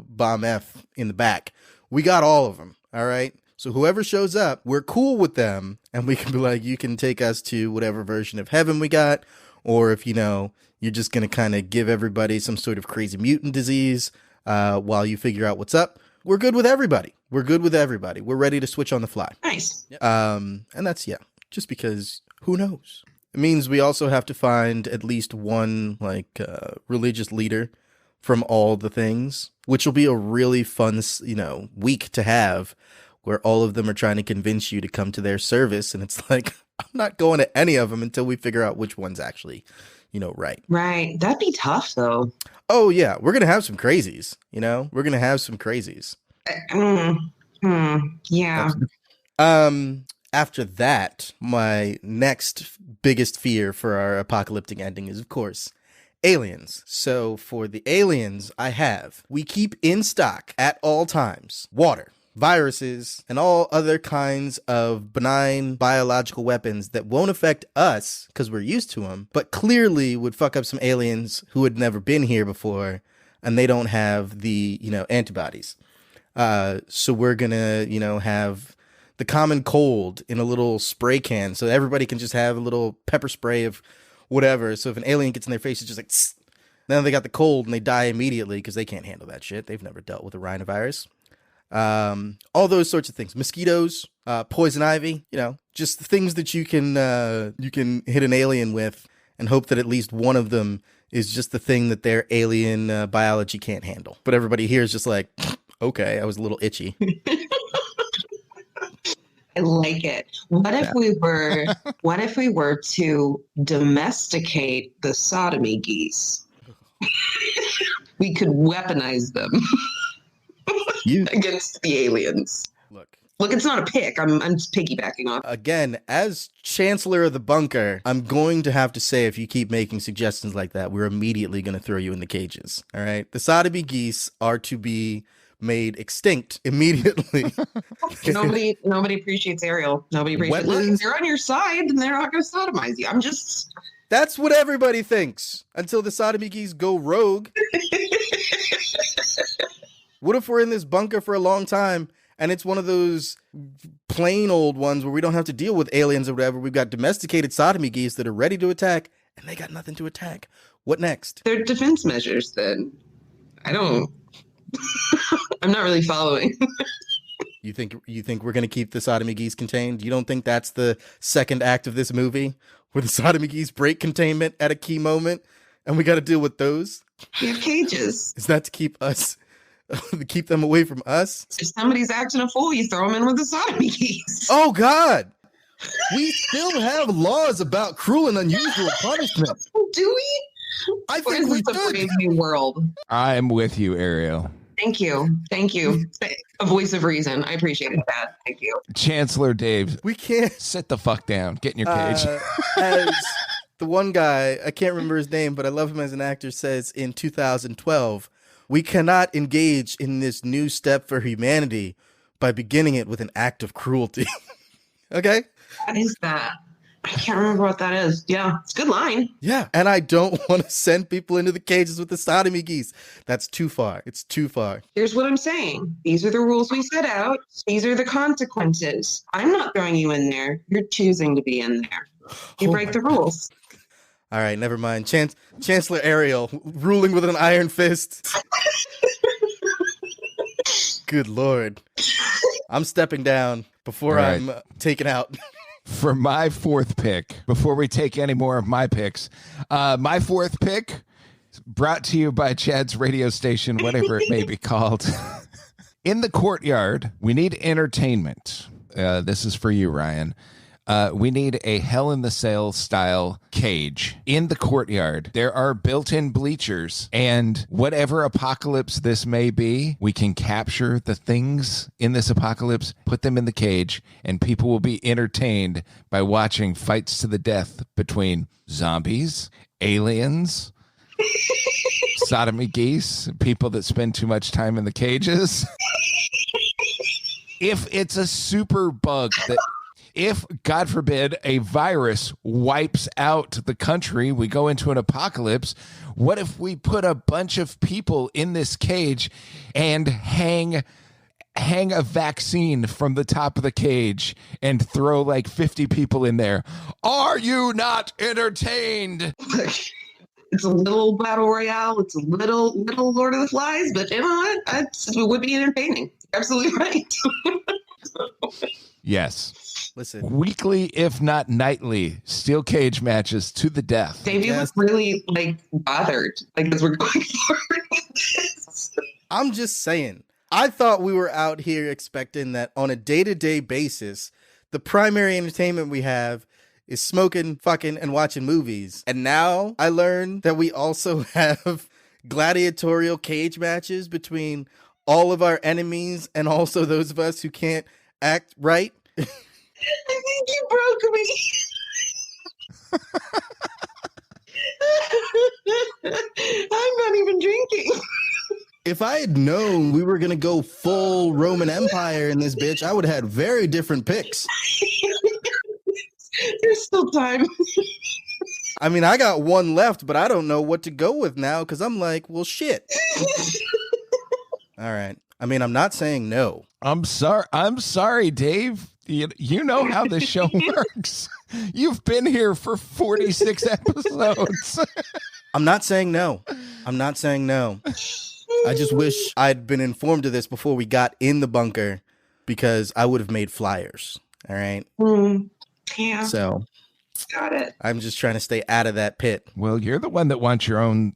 bomb F in the back. We got all of them. All right. So whoever shows up, we're cool with them. And we can be like, you can take us to whatever version of heaven we got. Or if, you're just going to kind of give everybody some sort of crazy mutant disease while you figure out what's up. We're good with everybody. We're ready to switch on the fly. Nice. And that's, just because who knows? It means we also have to find at least one religious leader from all the things, which will be a really fun, week to have where all of them are trying to convince you to come to their service. And it's like, I'm not going to any of them until we figure out which one's actually, right. Right. That'd be tough, though. Oh, yeah. We're going to have some crazies, Yeah. After that, my next biggest fear for our apocalyptic ending is, of course, aliens. So for the aliens we keep in stock at all times water, viruses, and all other kinds of benign biological weapons that won't affect us because we're used to them, but clearly would fuck up some aliens who had never been here before and they don't have the, antibodies. So we're gonna, have the common cold in a little spray can so everybody can just have a little pepper spray of whatever. So if an alien gets in their face, it's just like, tss. Then they got the cold and they die immediately because they can't handle that shit. They've never dealt with a rhinovirus. All those sorts of things, mosquitoes, poison ivy, just things that you can hit an alien with and hope that at least one of them is just the thing that their alien biology can't handle. But everybody here is just like, okay, I was a little itchy. I like it. What if we were to domesticate the sodomy geese? We could weaponize them against the aliens. Look, it's not a pick. I'm just piggybacking off. Again, as Chancellor of the Bunker, I'm going to have to say, if you keep making suggestions like that, we're immediately going to throw you in the cages. All right? The sodomy geese are to be made extinct immediately. Nobody appreciates Ariel. Nobody appreciates. Look, if they're on your side, then they're not going to sodomize you. That's what everybody thinks until the sodomy geese go rogue. What if we're in this bunker for a long time and it's one of those plain old ones where we don't have to deal with aliens or whatever? We've got domesticated sodomy geese that are ready to attack and they got nothing to attack. What next? They're defense measures then. I'm not really following. You think we're going to keep the sodomy geese contained? You don't think that's the second act of this movie where the sodomy geese break containment at a key moment and we got to deal with those? We have cages. Is that to keep them away from us? If somebody's acting a fool, you throw them in with the sodomy geese. Oh, God. We still have laws about cruel and unusual punishment. Do we? I think we do. A brave new world. I'm with you, Ariel. Thank you. A voice of reason. I appreciate it, Dad. Thank you. Chancellor Dave. We can't. Sit the fuck down. Get in your cage. As the one guy, I can't remember his name, but I love him as an actor, says in 2012, we cannot engage in this new step for humanity by beginning it with an act of cruelty. Okay? What is that? I can't remember what that is. Yeah, it's a good line. Yeah, and I don't want to send people into the cages with the sodomy geese. That's too far. It's too far. Here's what I'm saying. These are the rules we set out. These are the consequences. I'm not throwing you in there. You're choosing to be in there. You break the rules. All right, never mind. Chancellor Ariel ruling with an iron fist. Good Lord. I'm stepping down before I'm taken out. For my fourth pick, before we take any more of my picks, my fourth pick, brought to you by Chad's radio station, whatever it may be called. In the courtyard, we need entertainment. This is for you, Ryan. We need a Hell in the Cell style cage in the courtyard. There are built-in bleachers, and whatever apocalypse this may be, we can capture the things in this apocalypse, put them in the cage, and people will be entertained by watching fights to the death between zombies, aliens, sodomy geese, people that spend too much time in the cages. If it's a super bug that... If, God forbid, a virus wipes out the country, we go into an apocalypse, what if we put a bunch of people in this cage and hang a vaccine from the top of the cage and throw like 50 people in there? Are you not entertained? It's a little battle royale. It's a little Lord of the Flies, but you know what? It would be entertaining. Absolutely right. Yes. Listen. Weekly, if not nightly, steel cage matches to the death. Davey was really bothered as we're going forward with this. I'm just saying. I thought we were out here expecting that on a day-to-day basis, the primary entertainment we have is smoking, fucking, and watching movies. And now I learned that we also have gladiatorial cage matches between all of our enemies and also those of us who can't act right. I think you broke me. I'm not even drinking. If I had known we were going to go full Roman Empire in this bitch, I would have had very different picks. There's still time. I mean, I got one left, but I don't know what to go with now because I'm like, well, shit. All right. I mean, I'm not saying no. I'm sorry, Dave. You know how this show works. You've been here for 46 episodes. I'm not saying no. I just wish I'd been informed of this before we got in the bunker because I would have made flyers. All right. Yeah. So got it. I'm just trying to stay out of that pit. Well, you're the one that wants your own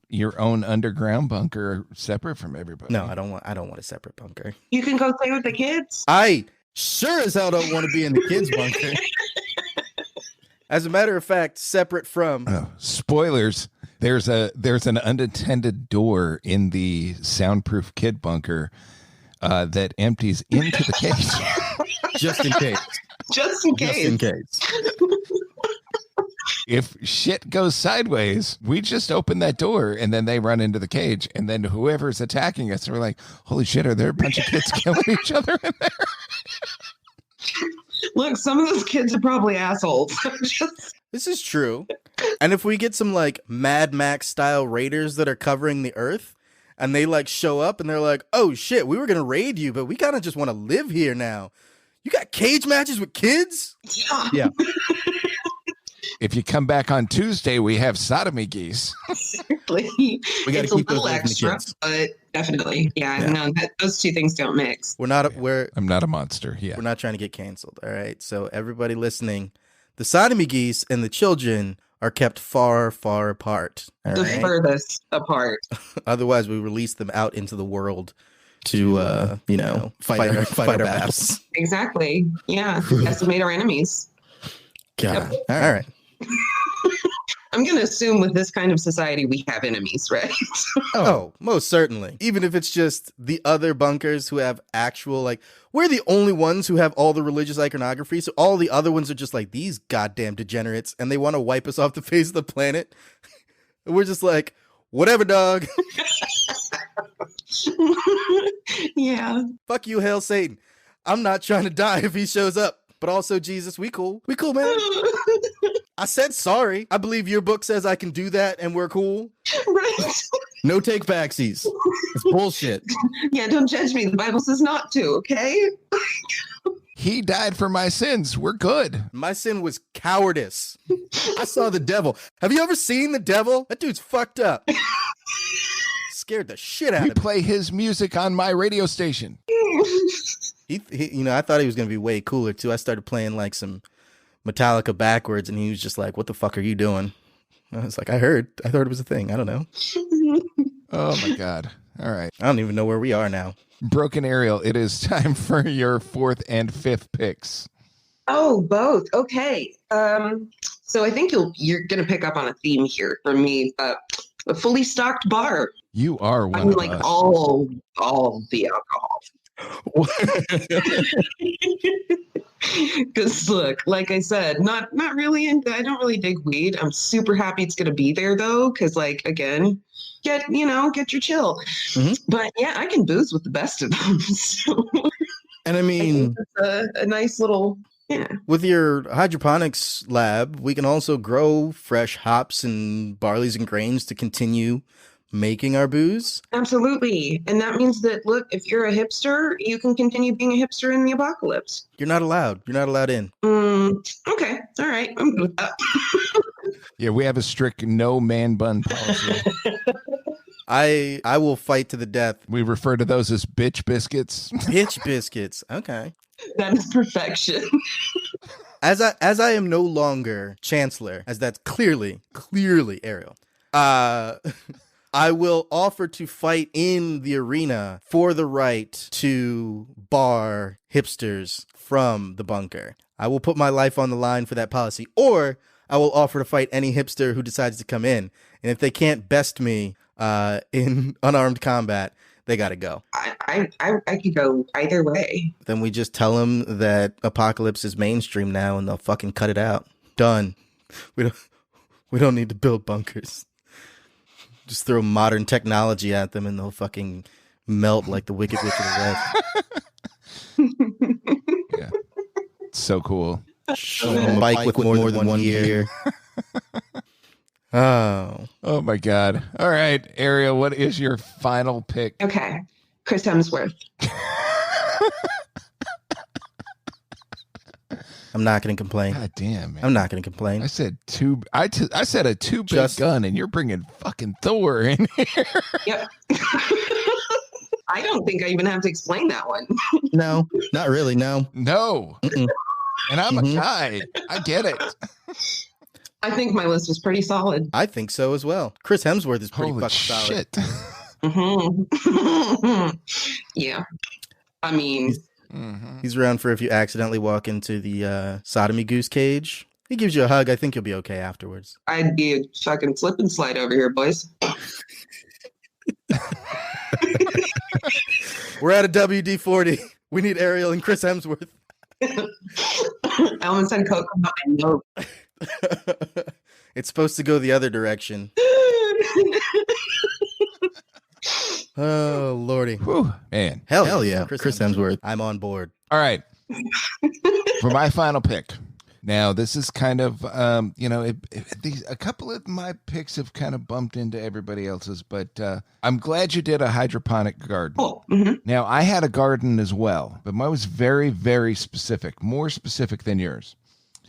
underground bunker separate from everybody. No, I don't want a separate bunker. You can go play with the kids. sure as hell don't want to be in the kids' bunker. As a matter of fact, separate from spoilers, there's an unattended door in the soundproof kid bunker that empties into the cage. Just in case. Just in case. Just in case. If shit goes sideways, we just open that door and then they run into the cage, and then whoever's attacking us, we're like, holy shit, are there a bunch of kids killing each other in there? Look, some of those kids are probably assholes. This is true. And if we get some like Mad Max style raiders that are covering the earth, and they like show up and they're like, oh shit, we were going to raid you, but we kind of just want to live here now. You got cage matches with kids? Yeah. If you come back on Tuesday, we have sodomy geese. Exactly. We got to It's a keep those little away from the extra, kids. but definitely. Yeah. No, those two things don't mix. I'm not a monster. Yeah. We're not trying to get canceled. All right. So everybody listening, the sodomy geese and the children are kept far, far apart. The furthest apart. Otherwise, we release them out into the world to, fight our battles. Exactly. Yeah. Estimate our enemies. God. Yep. All right. I'm going to assume with this kind of society, we have enemies, right? Oh, most certainly. Even if it's just the other bunkers who have actual, like, we're the only ones who have all the religious iconography. So all the other ones are just like, these goddamn degenerates, and they want to wipe us off the face of the planet. And we're just like, whatever, dog. Yeah. Fuck you, hail Satan. I'm not trying to die if he shows up. But also, Jesus, we cool. We cool, man. I said sorry. I believe your book says I can do that and we're cool. Right. No take backsies. It's bullshit. Yeah, don't judge me. The Bible says not to, okay? He died for my sins. We're good. My sin was cowardice. I saw the devil. Have you ever seen the devil? That dude's fucked up. Scared the shit out of me. We play his music on my radio station. He, I thought he was going to be way cooler, too. I started playing, like, some Metallica backwards, and he was just like, what the fuck are you doing? I was like, I heard it was a thing. I don't know. Oh, my God. All right. I don't even know where we are now. Broken Ariel, it is time for your 4th and 5th picks. Oh, both. Okay. So I think you're going to pick up on a theme here for me. A fully stocked bar. You are one I mean, of like us. all the alcohol. Because look, like I said, not really into, I don't really dig weed. I'm super happy it's gonna be there though, because like again, get your chill. Mm-hmm. But yeah, I can booze with the best of them. So And I mean, it's a nice little with your hydroponics lab, we can also grow fresh hops and barleys and grains to continue making our booze. Absolutely. And that means that, look, if you're a hipster, you can continue being a hipster in the apocalypse. You're not allowed. You're not allowed in. Okay. All right. I'm good with that. Yeah, we have a strict no man bun policy. I will fight to the death. We refer to those as bitch biscuits. Bitch biscuits. Okay. That is perfection. As I am no longer chancellor, as that's clearly Ariel. I will offer to fight in the arena for the right to bar hipsters from the bunker. I will put my life on the line for that policy, or I will offer to fight any hipster who decides to come in. And if they can't best me in unarmed combat, they got to go. I could go either way. Then we just tell them that apocalypse is mainstream now, and they'll fucking cut it out. Done. We don't need to build bunkers. Just throw modern technology at them and they'll fucking melt like the Wicked Witch of the West. Yeah. So cool. Bike with more than one gear. Oh my God. All right, Ariel, what is your final pick? Okay. Chris Hemsworth. I'm not going to complain. God damn, man. I'm not going to complain. I said I said a two-bit gun, and you're bringing fucking Thor in here. Yep. I don't think I even have to explain that one. No, not really. No. Mm-mm. And I'm a guy. I get it. I think my list was pretty solid. I think so as well. Chris Hemsworth is pretty Holy fucking solid. shit. Mm-hmm. Yeah. I mean, He's around for if you accidentally walk into the sodomy goose cage. He gives you a hug. I think you'll be okay afterwards. I'd be a fucking slip and slide over here, boys. We're at a WD-40. We need Ariel and Chris Hemsworth. I almost had Coke on my nose. It's supposed to go the other direction. Oh, Lordy. Whew, man. Hell yeah. Chris Hemsworth. I'm on board. All right. For my final pick. Now, this is kind of, a couple of my picks have kind of bumped into everybody else's, but I'm glad you did a hydroponic garden. Oh, mm-hmm. Now, I had a garden as well, but mine was very, very specific, more specific than yours.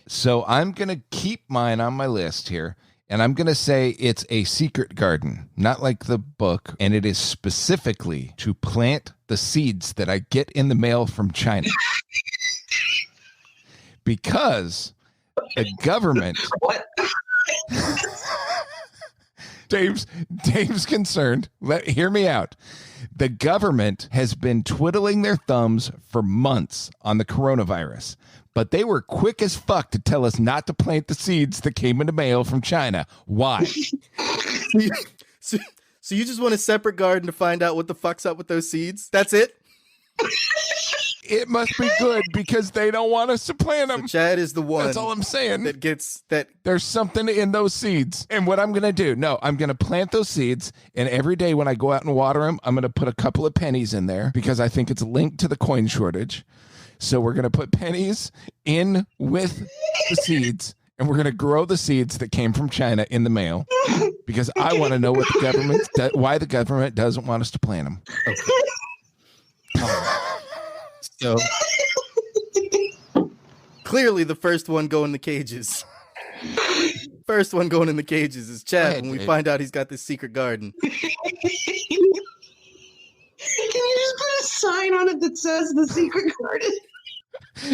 So I'm going to keep mine on my list here, and I'm going to say it's a secret garden, not like the book, and it is specifically to plant the seeds that I get in the mail from China. Because the government... What? Dave's concerned. Hear me out. The government has been twiddling their thumbs for months on the coronavirus, but they were quick as fuck to tell us not to plant the seeds that came in the mail from China. Why? So you just want a separate garden to find out what the fuck's up with those seeds? That's it? It must be good because they don't want us to plant them. So Chad is the one. That's all I'm saying. That gets that. There's something in those seeds. And what I'm going to do, I'm going to plant those seeds. And every day when I go out and water them, I'm going to put a couple of pennies in there because I think it's linked to the coin shortage. So we're going to put pennies in with the seeds. And we're going to grow the seeds that came from China in the mail because I want to know what the government, why the government doesn't want us to plant them. Okay. So clearly the first one going in the cages. First one going in the cages is Chad when we find out he's got this secret garden. Can you just put a sign on it that says the secret garden?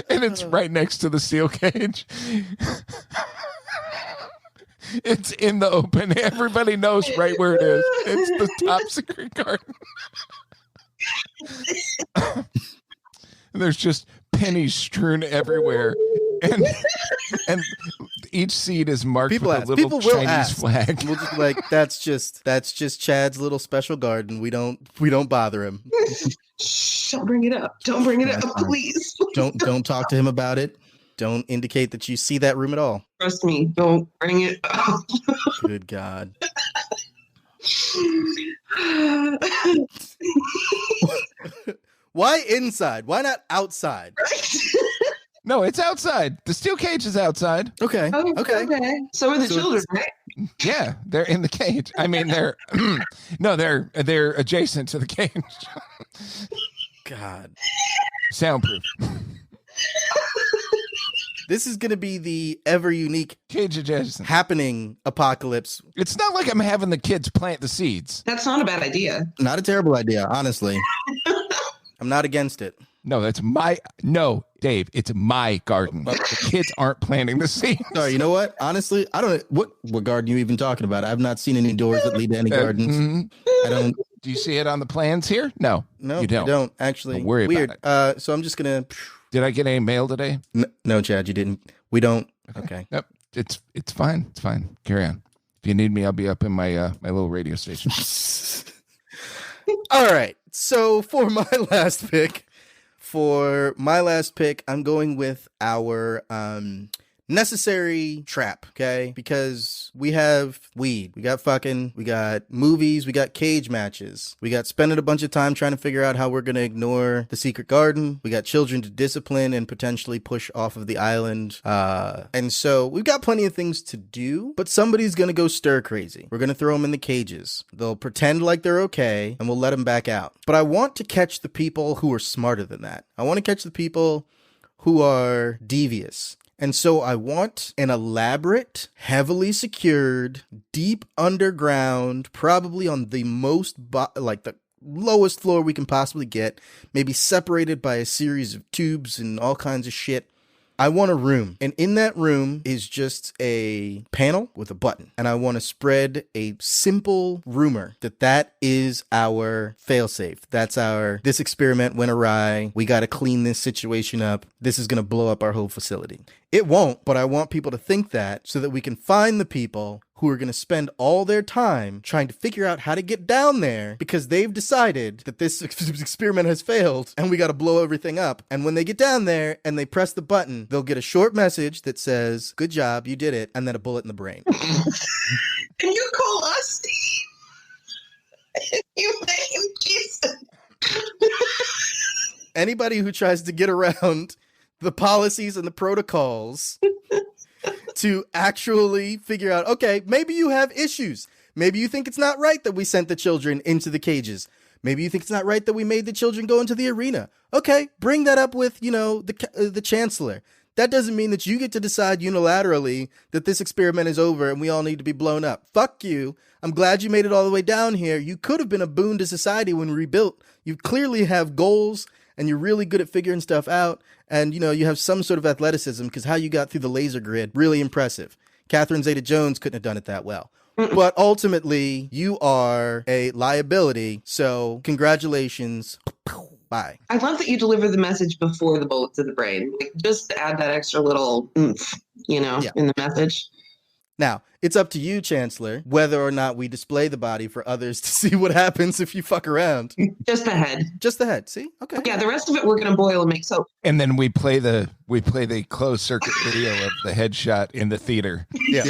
And it's right next to the steel cage. It's in the open. Everybody knows right where it is. It's the top secret garden. And there's just pennies strewn everywhere. And each seed is marked with a little Chinese flag. We'll just be like, that's just Chad's little special garden. We don't bother him. Shh, don't bring it up. Don't bring it up, please. Don't talk to him about it. Don't indicate that you see that room at all. Trust me, don't bring it up. Good God. Why inside? Why not outside? No, it's outside. The steel cage is outside. Okay. Okay. So are the children, right? Yeah, they're in the cage. I mean, they're they're adjacent to the cage. God. Soundproof. This is going to be the ever unique cage adjacent happening apocalypse. It's not like I'm having the kids plant the seeds. That's not a bad idea. Not a terrible idea, honestly. I'm not against it. No, Dave, it's my garden. The kids aren't planting the seeds. Sorry, you know what? Honestly, I don't know what garden you even talking about. I've not seen any doors that lead to any gardens. Mm-hmm. I don't. Do you see it on the plans here? No, you don't. I don't actually. Don't worry Weird. about it. So I'm just gonna. Did I get any mail today? No, Chad, you didn't. We don't. Okay. Yep. It's fine. It's fine. Carry on. If you need me, I'll be up in my my little radio station. All right. So for my last pick, I'm going with our necessary trap, okay? Because we have weed, we got fucking, we got movies, we got cage matches, we got spending a bunch of time trying to figure out how we're going to ignore the secret garden, we got children to discipline and potentially push off of the island, and so we've got plenty of things to do, but somebody's going to go stir crazy. We're going to throw them in the cages. They'll pretend like they're okay, and we'll let them back out. But I want to catch the people who are smarter than that. I want to catch the people who are devious. And so I want an elaborate, heavily secured, deep underground, probably on the the lowest floor we can possibly get, maybe separated by a series of tubes and all kinds of shit, I want a room, and in that room is just a panel with a button, and I want to spread a simple rumor that is our failsafe. That's our, this experiment went awry. We got to clean this situation up. This is going to blow up our whole facility. It won't, but I want people to think that so that we can find the people who are going to spend all their time trying to figure out how to get down there because they've decided that this experiment has failed and we got to blow everything up. And when they get down there and they press the button, they'll get a short message that says, "Good job, you did it," and then a bullet in the brain. Can you call us? Jesus. Anybody who tries to get around the policies and the protocols to actually figure out, okay, maybe you have issues. Maybe you think it's not right that we sent the children into the cages. Maybe you think it's not right that we made the children go into the arena. Okay, bring that up with, the chancellor. That doesn't mean that you get to decide unilaterally that this experiment is over and we all need to be blown up. Fuck you. I'm glad you made it all the way down here. You could have been a boon to society when rebuilt. You clearly have goals and you're really good at figuring stuff out. And, you have some sort of athleticism because how you got through the laser grid, really impressive. Catherine Zeta-Jones couldn't have done it that well. But ultimately, you are a liability. So congratulations. Bye. I love that you deliver the message before the bullet to the brain. Like, just to add that extra little oomph, in the message. Now, it's up to you, Chancellor, whether or not we display the body for others to see what happens if you fuck around. Just the head. Just the head. See? Okay. Yeah, the rest of it we're going to boil and make soap. And then we play the closed circuit video of the headshot in the theater. Yeah.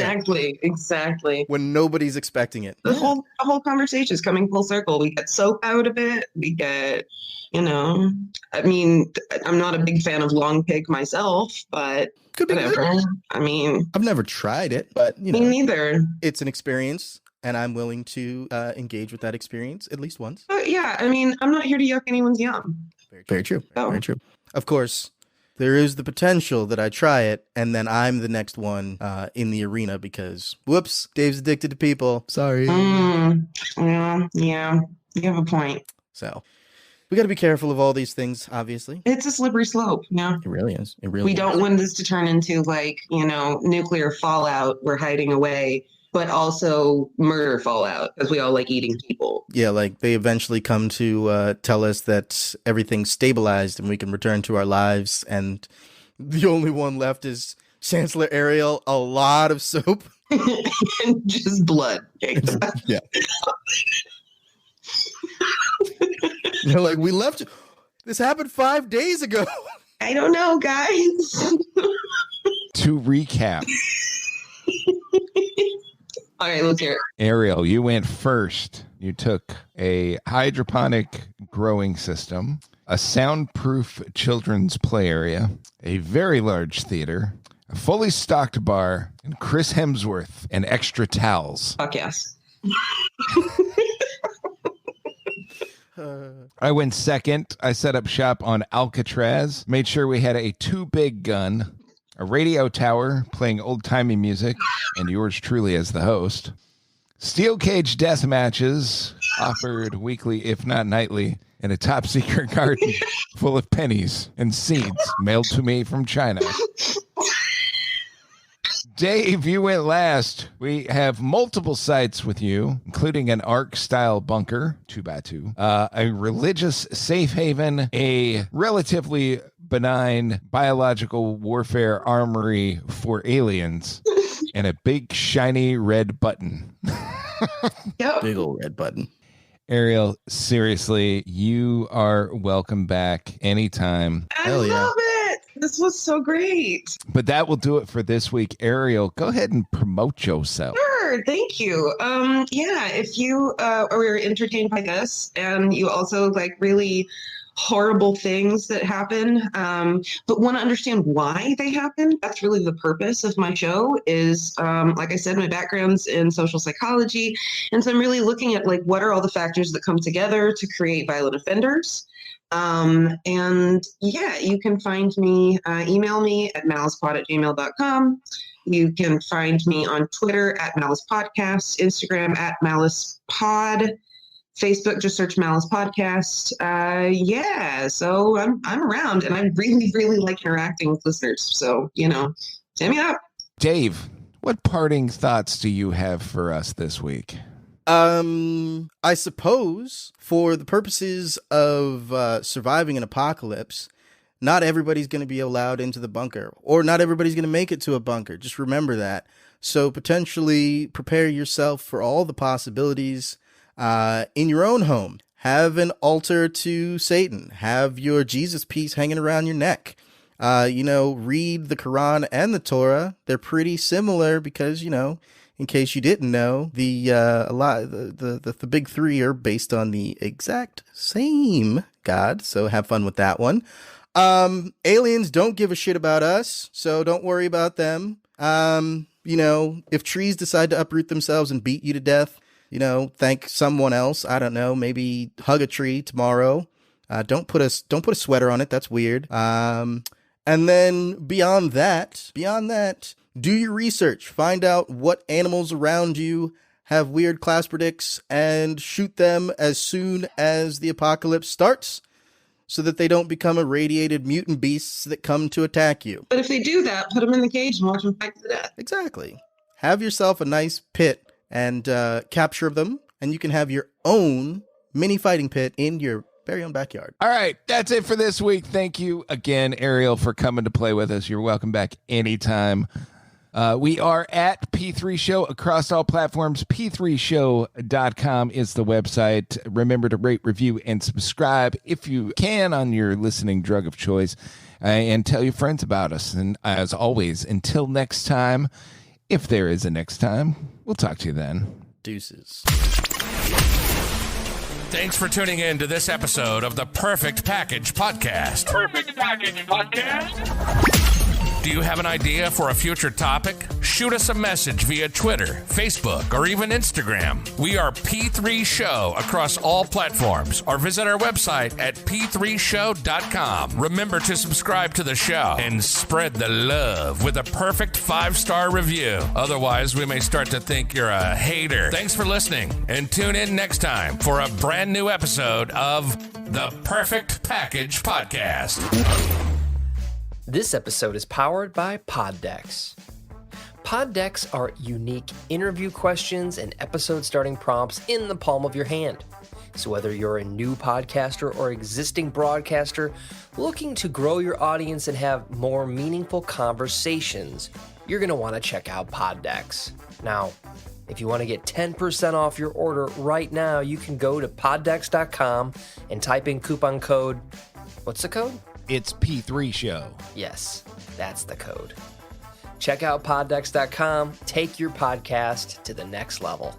Exactly. When nobody's expecting it. The whole conversation is coming full circle. We get soap out of it. We get, I mean, I'm not a big fan of long pig myself, but could be whatever. Good. I mean, I've never tried it, but me neither. It's an experience, and I'm willing to engage with that experience at least once. But yeah, I mean, I'm not here to yuck anyone's yum. Very true. Oh. Very true. Of course, there is the potential that I try it, and then I'm the next one in the arena because, whoops, Dave's addicted to people. Sorry. Yeah, you have a point. So we got to be careful of all these things, obviously. It's a slippery slope. Yeah. It really is. We don't want this to turn into nuclear fallout. We're hiding away, but also murder fallout as we all like eating people. Yeah, like they eventually come to tell us that everything's stabilized and we can return to our lives. And the only one left is Chancellor Ariel, a lot of soap. And just blood. Yeah. You're like, we left. This happened 5 days ago. I don't know, guys. To recap. All right, let's hear it. Ariel, you went first. You took a hydroponic growing system, a soundproof children's play area, a very large theater, a fully stocked bar, and Chris Hemsworth and extra towels. Fuck yes. I went second. I set up shop on Alcatraz, made sure we had a 2-big gun, a radio tower playing old-timey music, and yours truly as the host. Steel cage death matches offered weekly, if not nightly, in a top-secret garden full of pennies and seeds mailed to me from China. Dave, you went last. We have multiple sites with you, including an Ark-style bunker, 2x2, a religious safe haven, a relatively benign biological warfare armory for aliens, and a big, shiny red button. Yep. Big old red button. Ariel, seriously, you are welcome back anytime. I love it. This was so great. But that will do it for this week. Ariel, go ahead and promote yourself. Sure, thank you. If you were entertained by this and you also like really horrible things that happen, but want to understand why they happen, that's really the purpose of my show is, like I said, my background's in social psychology. And so I'm really looking at like, what are all the factors that come together to create violent offenders? You can find me, email me at malicepod@gmail.com. You can find me on Twitter at Malice Podcast, Instagram at Malice Pod, Facebook, just search Malice Podcast. Yeah, so I'm around, and I really, really like interacting with listeners. So, hit me up. Dave, what parting thoughts do you have for us this week? I suppose for the purposes of surviving an apocalypse, not everybody's going to be allowed into the bunker, or not everybody's going to make it to a bunker. Just remember that. So potentially prepare yourself for all the possibilities in your own home. Have an altar to Satan. Have your Jesus piece hanging around your neck. Read the Quran and the Torah. They're pretty similar because, in case you didn't know, the big three are based on the exact same God. So have fun with that one. Aliens don't give a shit about us, so don't worry about them. If trees decide to uproot themselves and beat you to death, thank someone else. I don't know, maybe hug a tree tomorrow. Don't put a sweater on it. That's weird. And then beyond that, do your research. Find out what animals around you have weird class predicts and shoot them as soon as the apocalypse starts so that they don't become irradiated mutant beasts that come to attack you. But if they do that, put them in the cage and watch them fight to the death. Exactly. Have yourself a nice pit and capture them, and you can have your own mini fighting pit in your very own backyard. All right, that's it for this week. Thank you again, Ariel, for coming to play with us. You're welcome back anytime. We are at P3 Show across all platforms. P3show.com is the website. Remember to rate, review, and subscribe if you can on your listening drug of choice, and tell your friends about us. And as always, until next time, if there is a next time, we'll talk to you then. Deuces. Thanks for tuning in to this episode of the Perfect Package Podcast. Perfect Package Podcast? Do you have an idea for a future topic? Shoot us a message via Twitter, Facebook, or even Instagram. We are P3 Show across all platforms, or visit our website at p3show.com. Remember to subscribe to the show and spread the love with a perfect 5-star review. Otherwise, we may start to think you're a hater. Thanks for listening, and tune in next time for a brand new episode of the Perfect Package Podcast. This episode is powered by Poddecks. Poddecks are unique interview questions and episode starting prompts in the palm of your hand. So whether you're a new podcaster or existing broadcaster looking to grow your audience and have more meaningful conversations, you're going to want to check out Poddecks. Now, if you want to get 10% off your order right now, you can go to poddecks.com and type in coupon code. What's the code? It's P3 Show. Yes, that's the code. Check out poddecks.com. Take your podcast to the next level.